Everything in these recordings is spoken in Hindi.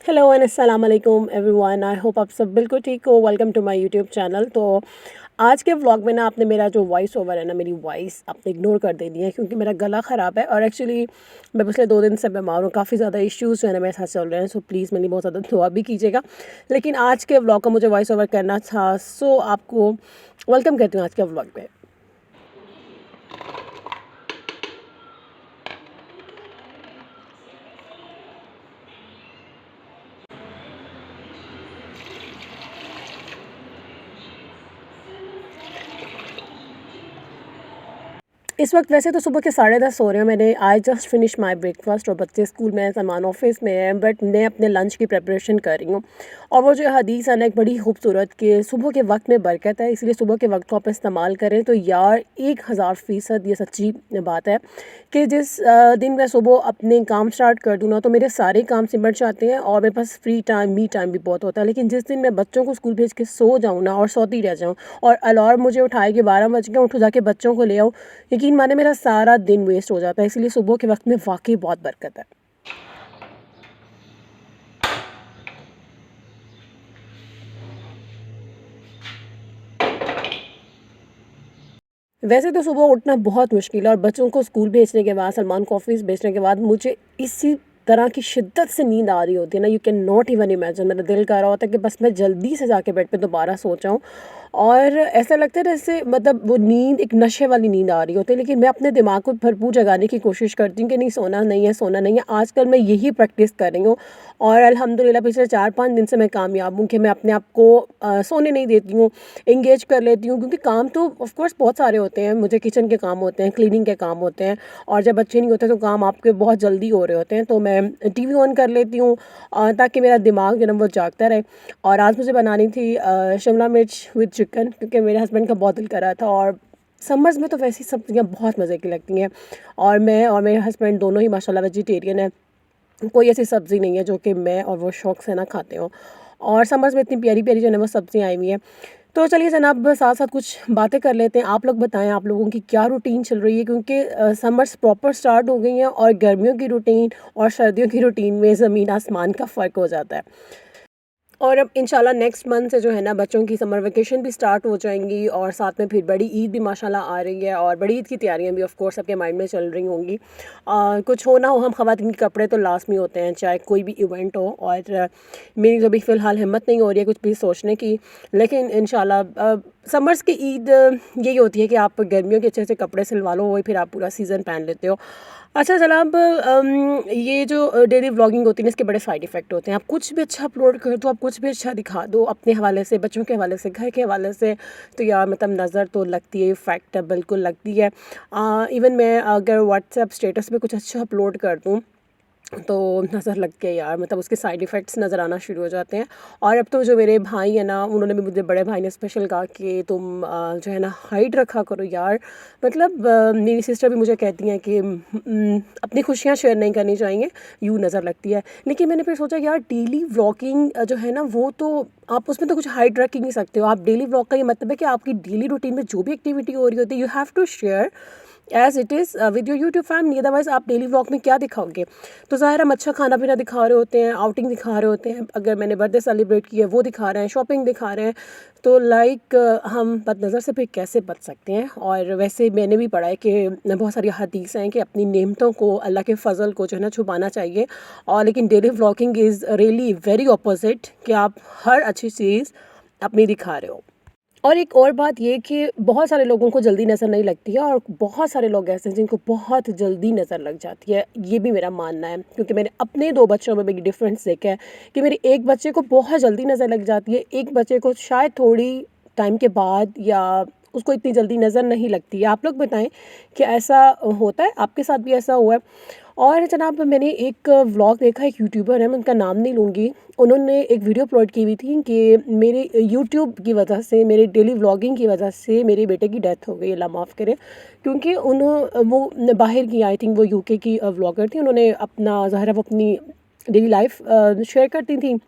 हेलो एंड अस्सलाम वालेकुम एवरीवन। आई होप आप सब बिल्कुल ठीक हो। Welcome to my YouTube channel. तो आज के व्लॉग में ना आपने मेरा जो वॉइस ओवर है ना, मेरी वॉइस आपने इग्नोर कर देनी है क्योंकि मेरा गला ख़राब है और एक्चुअली मैं पिछले 2 दिन से बीमार हूँ। काफ़ी ज़्यादा इश्यूज़ जो है ना मेरे साथ चल रहे हैं, सो प्लीज़ मेरी बहुत ज़्यादा दुआ भी कीजिएगा। लेकिन आज के व्लॉग का मुझे वॉइस ओवर करना था, सो आपको वेलकम करती हूँ आज के व्लॉग में। इस वक्त वैसे तो सुबह के 10:30 हो रहे हैं। मैंने I just finish my breakfast और बच्चे स्कूल में हैं, सलमान ऑफिस में है, बट मैं अपने लंच की प्रिपरेशन कर रही हूँ। और वो जो हदीस है ना, एक बड़ी खूबसूरत कि सुबह के वक्त में बरकत है, इसलिए सुबह के वक्त को आप इस्तेमाल करें। तो यार 1000% ये सच्ची बात है कि जिस दिन मैं सुबह अपने काम स्टार्ट कर दूँ ना, तो मेरे सारे काम सिमट जाते हैं और मेरे पास फ्री टाइम मी टाइम भी बहुत होता है। लेकिन जिस दिन मैं बच्चों को स्कूल भेज के सो जाऊँ ना और सोती रह जाऊँ और अलार्म मुझे उठाए कि 12 बज गए, उठो जाके बच्चों को ले आओ, यकीन माने मेरा सारा दिन वेस्ट हो जाता है। इसलिए सुबह के वक्त में वाकई बहुत बरकत है। वैसे तो सुबह उठना बहुत मुश्किल है और बच्चों को स्कूल भेजने के बाद, सलमान को ऑफिस भेजने के बाद मुझे इसी तरह की शिद्दत से नींद आ रही होती है ना, you can not even imagine. मेरा दिल कर रहा होता है कि बस मैं जल्दी से जाके बेड पे दोबारा सो जाऊँ। और ऐसा लगता है जैसे मतलब वो नींद एक नशे वाली नींद आ रही होती है। लेकिन मैं अपने दिमाग को भरपूर जगाने की कोशिश करती हूँ कि नहीं, सोना नहीं है, सोना नहीं है। आजकल मैं यही प्रैक्टिस कर रही हूँ और अल्हम्दुलिल्लाह पिछले 4-5 दिन से मैं कामयाब हूँ कि मैं अपने आप को सोने नहीं देती हूँ, इंगेज कर लेती हूँ। क्योंकि काम तो ऑफ कोर्स बहुत सारे होते हैं, मुझे किचन के काम होते हैं, क्लीनिंग के काम होते हैं, और जब बच्चे नहीं होते तो काम आपके बहुत जल्दी हो रहे होते हैं। तो मैं टीवी ऑन कर लेती हूँ ताकि मेरा दिमाग जो है ना वो जागता रहे। और आज मुझे बनानी थी शिमला मिर्च विद चिकन, क्योंकि मेरे हस्बैंड का बहुत दिल कर रहा था। और समर्स में तो वैसी सब्जियाँ बहुत मज़े की लगती हैं और मैं और मेरे हस्बैंड दोनों ही माशाल्लाह वेजिटेरियन है। कोई ऐसी सब्ज़ी नहीं है जो कि मैं और वो शौक़ से ना खाते हो। और समर्स में इतनी प्यारी प्यारी जो है ना वो सब्ज़ियाँ आई हुई हैं। तो चलिए जनाब, साथ साथ कुछ बातें कर लेते हैं। आप लोग बताएं, आप लोगों की क्या रूटीन चल रही है, क्योंकि समर्स प्रॉपर स्टार्ट हो गई हैं और गर्मियों की रूटीन और सर्दियों की रूटीन में ज़मीन आसमान का फ़र्क हो जाता है। और अब इंशाल्लाह नेक्स्ट मंथ से जो है ना बच्चों की समर वेकेशन भी स्टार्ट हो जाएंगी और साथ में फिर बड़ी ईद भी माशाल्लाह आ रही है और बड़ी ईद की तैयारियां भी ऑफ कोर्स सबके माइंड में चल रही होंगी। कुछ हो ना हो, हम ख़वातीन के कपड़े तो लाजमी होते हैं चाहे कोई भी इवेंट हो। और मेरी तो भी फ़िलहाल हिम्मत नहीं हो रही है कुछ भी सोचने की। लेकिन इंशाल्लाह समर्स की ईद यही होती है कि आप गर्मियों के अच्छे से कपड़े सिलवा लो, वही फिर आप पूरा सीज़न पहन लेते हो। अच्छा जनाब, ये जो डेली व्लॉगिंग होती है ना, इसके बड़े साइड इफ़ेक्ट होते हैं। आप कुछ भी अच्छा अपलोड कर दो, आप कुछ भी अच्छा दिखा दो अपने हवाले से, बच्चों के हवाले से, घर के हवाले से, तो यार मतलब नज़र तो लगती है, इफ़ेक्ट बिल्कुल लगती है। इवन मैं अगर व्हाट्सएप स्टेटस पे कुछ अच्छा अपलोड कर दूँ तो नज़र लग के यार मतलब उसके साइड इफ़ेक्ट्स नज़र आना शुरू हो जाते हैं। और अब तो जो मेरे भाई हैं ना, उन्होंने भी, मुझे बड़े भाई ने स्पेशल कहा कि तुम जो है ना हाइट रखा करो यार। मतलब मेरी सिस्टर भी मुझे कहती हैं कि अपनी खुशियाँ शेयर नहीं करनी चाहिए, यूँ नज़र लगती है। लेकिन मैंने फिर सोचा यार डेली व्लॉगिंग जो है ना वो तो आप उसमें तो कुछ हाइड रख ही नहीं सकते हो। आप डेली व्लॉग का ये मतलब है कि आपकी डेली रूटीन में जो भी एक्टिविटी हो रही होती है, you have to share as it is with your YouTube family. Otherwise आप डेली व्लॉग में क्या दिखाओगे? तो ज़ाहिर हम अच्छा खाना पीना दिखा रहे होते हैं, आउटिंग दिखा रहे होते हैं, अगर मैंने बर्थडे सेलिब्रेट किया है वो दिखा रहे हैं, शॉपिंग दिखा रहे हैं। तो लाइक हम बदनज़र से फिर कैसे बच सकते हैं? और वैसे मैंने भी पढ़ा है कि बहुत सारी हदीस हैं कि अपनी नेमतों को, अल्लाह के फ़ज़ल को जो है ना छुपाना चाहिए। और लेकिन daily vlogging is really very opposite कि आप हर अच्छी चीज़ अपनी दिखा रहे हो। और एक और बात ये कि बहुत सारे लोगों को जल्दी नज़र नहीं लगती है और बहुत सारे लोग ऐसे हैं जिनको बहुत जल्दी नज़र लग जाती है। ये भी मेरा मानना है, क्योंकि मैंने अपने 2 बच्चों में भी डिफरेंस देखा है कि मेरे एक बच्चे को बहुत जल्दी नज़र लग जाती है, एक बच्चे को शायद थोड़ी टाइम के बाद, या उसको इतनी जल्दी नज़र नहीं लगती है। आप लोग बताएं कि ऐसा होता है, आपके साथ भी ऐसा हुआ है? और जनाब मैंने एक व्लॉग देखा, एक यूट्यूबर है, मैं उनका नाम नहीं लूँगी, उन्होंने एक वीडियो अपलोड की हुई थी कि मेरे यूट्यूब की वजह से, मेरे डेली व्लॉगिंग की वजह से मेरे बेटे की डेथ हो गई, अल्लाह माफ़ करे। क्योंकि वो बाहर की, आई थिंक वो यूके की व्लॉगर थी। उन्होंने अपना ज़ाहिर है वो अपनी डेली लाइफ शेयर करती थी।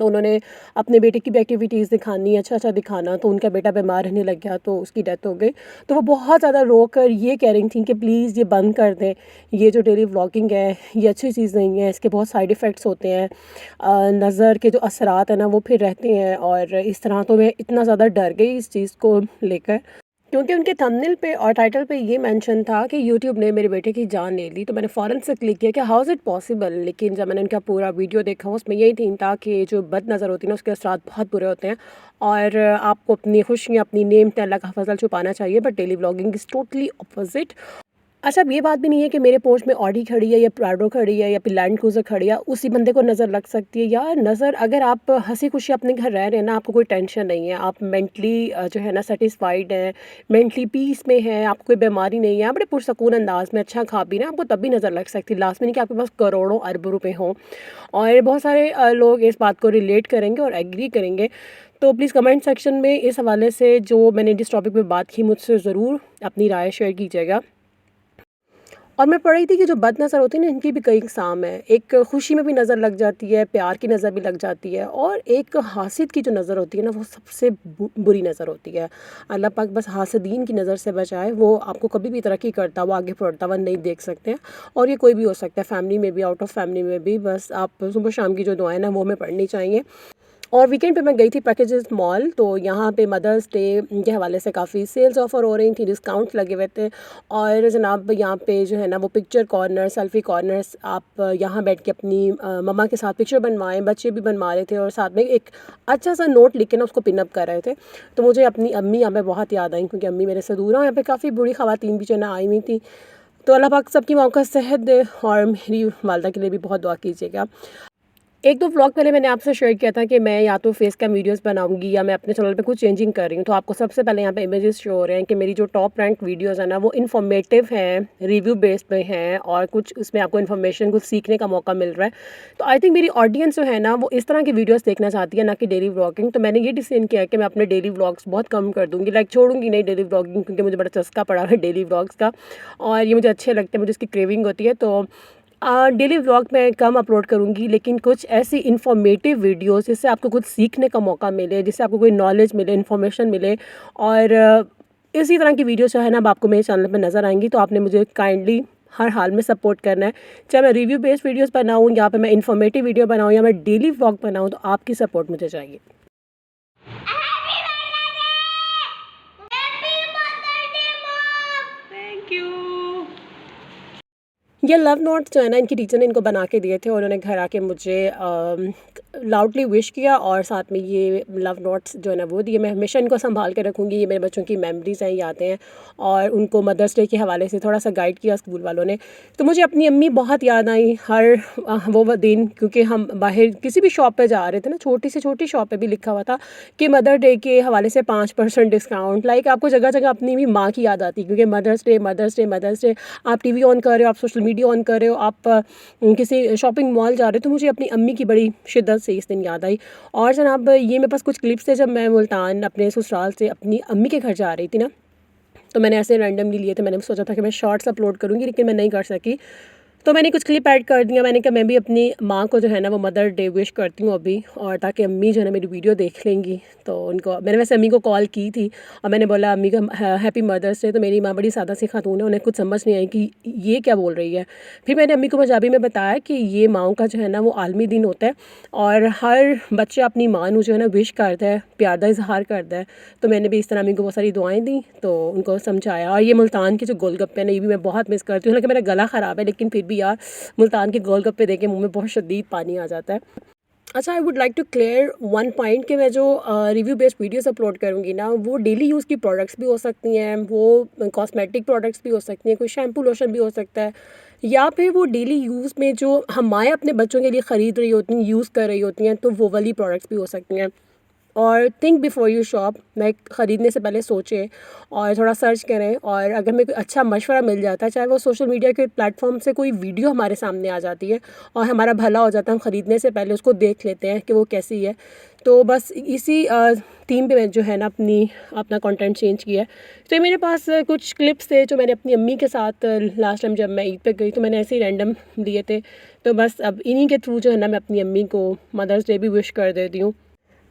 तो उन्होंने अपने बेटे की भी एक्टिविटीज़ दिखानी, अच्छा-अच्छा दिखाना, तो उनका बेटा बीमार रहने लग गया तो उसकी डेथ हो गई। तो वो बहुत ज़्यादा रो कर ये कह रही थीं कि प्लीज़ ये बंद कर दें, ये जो डेली व्लॉगिंग है ये अच्छी चीज़ नहीं है, इसके बहुत साइड इफ़ेक्ट्स होते हैं। नज़र के जो असरात हैं ना वो फिर रहते हैं, और इस तरह तो मैं इतना ज़्यादा डर गई इस चीज़ को लेकर, क्योंकि उनके थंबनेल पे और टाइटल पे ये मेंशन था कि यूट्यूब ने मेरे बेटे की जान ले ली। तो मैंने फ़ौरन से क्लिक किया कि हाउ इज़ इट पॉसिबल। लेकिन जब मैंने उनका पूरा वीडियो देखा उसमें यही थीम था कि जो बदनज़र होती है ना उसके असरात बहुत बुरे होते हैं, और आपको अपनी खुशियाँ, अपनी नेमत, अल्लाह का फजल छुपाना चाहिए, but daily vlogging is totally opposite. अच्छा, अब ये बात भी नहीं है कि मेरे पोर्च में ऑडी खड़ी है या प्राडो खड़ी है या फिर लैंड क्रूज़र खड़ी है, उसी बंदे को नज़र लग सकती है। यार नज़र, अगर आप हँसी खुशी अपने घर रह रहे हैं ना, आपको कोई टेंशन नहीं है, आप मेंटली जो है ना सेटिस्फाइड हैं, मेंटली पीस में हैं, आपको कोई बीमारी नहीं है, आप बड़े पुरसकून अंदाज में अच्छा खा पी रहे हैं, आपको तब भी नज़र लग सकती है। लास्ट में नहीं कि आपके पास करोड़ों अरबों रुपए हों। और बहुत सारे लोग इस बात को रिलेट करेंगे और एग्री करेंगे। तो प्लीज़ कमेंट सेक्शन में इस हवाले से जो मैंने जिस टॉपिक पे बात की मुझसे ज़रूर अपनी राय शेयर कीजिएगा। और मैं पढ़ रही थी कि जो बदनज़र होती है ना, इनकी भी कई इक़साम हैं। एक खुशी में भी नज़र लग जाती है, प्यार की नज़र भी लग जाती है, और एक हासिद की जो नज़र होती है ना वो सबसे बुरी नज़र होती है। अल्लाह पाक बस हासिदीन की नज़र से बचाए, वो आपको कभी भी तरक्की करता हुआ, आगे बढ़ता हुआ नहीं देख सकते हैं। और ये कोई भी हो सकता है, फैमिली में भी, आउट ऑफ फैमिली में भी। बस आप सुबह शाम की जो दुआएं ना वो हमें पढ़नी चाहिए। और वीकेंड पे मैं गई थी पैकेजेस मॉल, तो यहाँ पे मदर्स डे के हवाले से काफ़ी सेल्स ऑफ़र हो रही थी, डिस्काउंट्स लगे हुए थे। और जनाब यहाँ पे जो है ना वो पिक्चर कॉर्नर, सेल्फ़ी कॉर्नर्स, आप यहाँ बैठ के अपनी मम्मा के साथ पिक्चर बनवाएं, बच्चे भी बनवा रहे थे, और साथ में एक अच्छा सा नोट लिख के ना उसको पिन अप कर रहे थे। तो मुझे अपनी अम्मी यहाँ पे बहुत याद आई, क्योंकि अम्मी मेरे से दूर हैं। यहाँ पे काफ़ी बूढ़ी ख़वातीन भी जो है ना आई हुई थी। तो अल्लाह पाक सबकी माँ को सेहत दे, और मेरी वालदा के लिए भी बहुत दुआ कीजिएगा। एक दो व्लॉग पहले मैंने आपसे शेयर किया था कि मैं या तो फेस कैम वीडियोस बनाऊंगी या मैं अपने चैनल पे कुछ चेंजिंग कर रही हूँ। तो आपको सबसे पहले यहाँ पे इमेजेस शो हो रहे हैं कि मेरी जो टॉप रैंक वीडियोस है ना वो इन्फॉर्मेटिव हैं, रिव्यू बेस्ड पे हैं, और कुछ उसमें आपको इन्फॉर्मेशन, कुछ सीखने का मौका मिल रहा है। तो आई थिंक मेरी ऑडियंस जो है ना वो इस तरह की वीडियोज़ देखना चाहती है, ना कि डेली व्लॉगिंग। तो मैंने ये डिसीजन किया है कि मैं अपने डेली व्लॉग्स बहुत कम कर दूँगी, लाइक छोड़ूंगी नहीं डेली व्लॉगिंग, क्योंकि मुझे बड़ा चस्का पड़ा है डेली व्लॉग्स का, और ये मुझे अच्छे लगते हैं, मुझे इसकी क्रेविंग होती है। तो डेली व्लॉग मैं कम अपलोड करूँगी, लेकिन कुछ ऐसी इन्फॉर्मेटिव वीडियोस जिससे आपको कुछ सीखने का मौका मिले, जिससे आपको कोई नॉलेज मिले, इन्फॉर्मेशन मिले, और इसी तरह की वीडियोस जो है ना अब आपको मेरे चैनल पे नज़र आएंगी। तो आपने मुझे काइंडली हर हाल में सपोर्ट करना है, चाहे मैं रिव्यू बेस्ड वीडियोस बनाऊँ, या फिर मैं इन्फॉर्मेटिव वीडियो बनाऊँ, या मैं डेली व्लॉग बनाऊँ, तो आपकी सपोर्ट मुझे चाहिए। Thank you. ये लव नोट जो है ना इनकी टीचर ने इनको बना के दिए थे, और उन्होंने घर आके मुझे लाउडली विश किया, और साथ में ये लव नोट्स जो है ना वो दिए। मैं हमेशा इनको संभाल के रखूँगी, ये मेरे बच्चों की मेमोरीज़ हैं, यादें हैं। और उनको मदर्स डे के हवाले से थोड़ा सा गाइड किया स्कूल वालों ने। तो मुझे अपनी अम्मी बहुत याद आई हर वो दिन, क्योंकि हम बाहर किसी भी शॉप पे जा रहे थे ना, छोटी से छोटी शॉप पे भी लिखा हुआ था कि मदर डे के हवाले से 5% डिस्काउंट। लाइक आपको जगह जगह अपनी भी माँ की याद आती, क्योंकि mother's day, mother's day, mother's day. आप टीवी ऑन कर रहे हो, आप सोशल मीडिया ऑन कर रहे हो, आप किसी शॉपिंग मॉल जा रहे हो, तो मुझे अपनी अम्मी की बड़ी शिद्दत से इस दिन याद आई। और जनाब ये मेरे पास कुछ क्लिप्स थे, जब मैं मुल्तान अपने ससुराल से अपनी अम्मी के घर जा रही थी ना, तो मैंने ऐसे रैंडमली लिए थे। मैंने सोचा था कि मैं शॉर्ट्स अपलोड करूँगी, लेकिन मैं नहीं कर सकी। तो मैंने कुछ क्लिप ऐड कर दिया। मैंने कहा मैं भी अपनी माँ को जो है ना वो मदर डे विश करती हूँ अभी, और ताकि अम्मी जो है ना मेरी वीडियो देख लेंगी। तो उनको मैंने वैसे अम्मी को कॉल की थी, और मैंने बोला अम्मी का हैप्पी मदर्स डे। तो मेरी माँ बड़ी सादा सी खातून है, उन्हें कुछ समझ नहीं आई कि ये क्या बोल रही है। फिर मैंने अम्मी को पंजाबी में बताया कि ये माँओं का जो है ना वो आलमी दिन होता है, और हर बच्चा अपनी माँ को जो है ना विश करता है, प्यार का इजहार करता है। तो मैंने भी इस तरह अम्मी को बहुत सारी दुआएं दी, तो उनको समझाया। और ये मुल्तान के जो गोलगप्पे हैं ना, ये भी मैं बहुत मिस करती हूँ। हालांकि मेरा गला ख़राब है, लेकिन फिर भी यार मुल्तान के गोलगप्पे देख के मुँह में बहुत शदीद पानी आ जाता है। अच्छा, I would like to clear one point कि मैं जो रिव्यू बेस्ड वीडियोस अपलोड करूँगी ना, वो डेली यूज़ की प्रोडक्ट्स भी हो सकती हैं, वो कॉस्मेटिक प्रोडक्ट्स भी हो सकती हैं, कोई शैम्पू लोशन भी हो सकता है, या फिर वो डेली यूज़ में जो हम माएँ अपने बच्चों के लिए ख़रीद रही होती हैं, यूज़ कर रही होती हैं, तो वो वाली प्रोडक्ट्स भी हो सकती हैं। और थिंक बिफोर यू शॉप, मैं ख़रीदने से पहले सोचें और थोड़ा सर्च करें, और अगर मेरे को अच्छा मशवरा मिल जाता है, चाहे वो सोशल मीडिया के प्लेटफॉर्म से कोई वीडियो हमारे सामने आ जाती है और हमारा भला हो जाता है, हम ख़रीदने से पहले उसको देख लेते हैं कि वो कैसी है। तो बस इसी थीम पे मैं जो है ना अपना कंटेंट चेंज किया है। तो ये मेरे पास कुछ क्लिप्स थे जो मैंने अपनी अम्मी के साथ लास्ट टाइम जब मैं ईद पे गई तो मैंने ऐसे ही रैंडम लिए थे। तो बस अब इन्हीं के थ्रू जो है ना मैं अपनी अम्मी को मदर्स डे भी विश कर देती हूँ।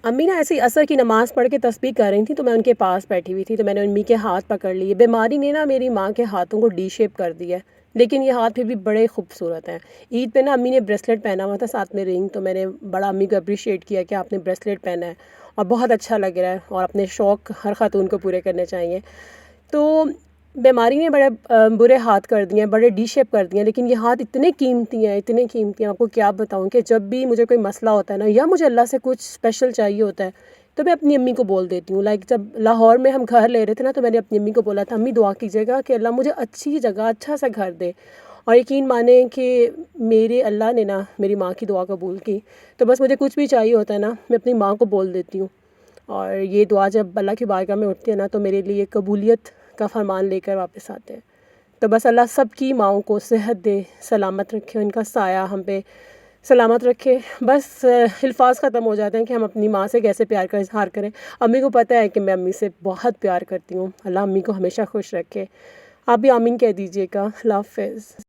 अम्मी ना ऐसे ही असर की नमाज़ पढ़ के तस्बीह कर रही थी, तो मैं उनके पास बैठी हुई थी, तो मैंने अम्मी के हाथ पकड़ लिए। बीमारी ने ना मेरी माँ के हाथों को डी शेप कर दिया है, लेकिन ये हाथ फिर भी बड़े खूबसूरत हैं। ईद पे ना अम्मी ने ब्रेसलेट पहना हुआ था साथ में रिंग, तो मैंने बड़ा अम्मी को अप्रिशिएट किया कि आपने ब्रेसलेट पहना है और बहुत अच्छा लग रहा है, और अपने शौक़ हर ख़ातून को पूरे करने चाहिए। तो बीमारी ने बड़े बुरे हाथ कर दिए हैं, बड़े डी शेप कर दिए हैं, लेकिन ये हाथ इतने कीमती हैं, इतने कीमती हैं, आपको क्या बताऊँ कि जब भी मुझे कोई मसला होता है ना, या मुझे अल्लाह से कुछ स्पेशल चाहिए होता है, तो मैं अपनी अम्मी को बोल देती हूँ। लाइक जब लाहौर में हम घर ले रहे थे ना, तो मैंने अपनी अम्मी को बोला था, अम्मी दुआ कीजिएगा कि अल्लाह मुझे अच्छी जगह अच्छा सा घर दे। और यकीन माने कि मेरे अल्लाह ने ना मेरी माँ की दुआ कबूल की। तो बस मुझे कुछ भी चाहिए होता है ना, मैं अपनी माँ को बोल देती हूँ, और ये दुआ जब अल्लाह की बारगाह में उठती है ना, तो मेरे लिए कबूलियत का फरमान लेकर वापस आते हैं। तो बस अल्लाह सब की माँओं को सेहत दे, सलामत रखे, उनका साया हम पे सलामत रखे। बस अल्फाज़ ख़त्म हो जाते हैं कि हम अपनी माँ से कैसे प्यार का इज़हार करें। अम्मी को पता है कि मैं अम्मी से बहुत प्यार करती हूँ। अल्लाह अम्मी को हमेशा खुश रखे। आप भी आमीन कह दीजिएगा। अल्लाह हाफ़िज़।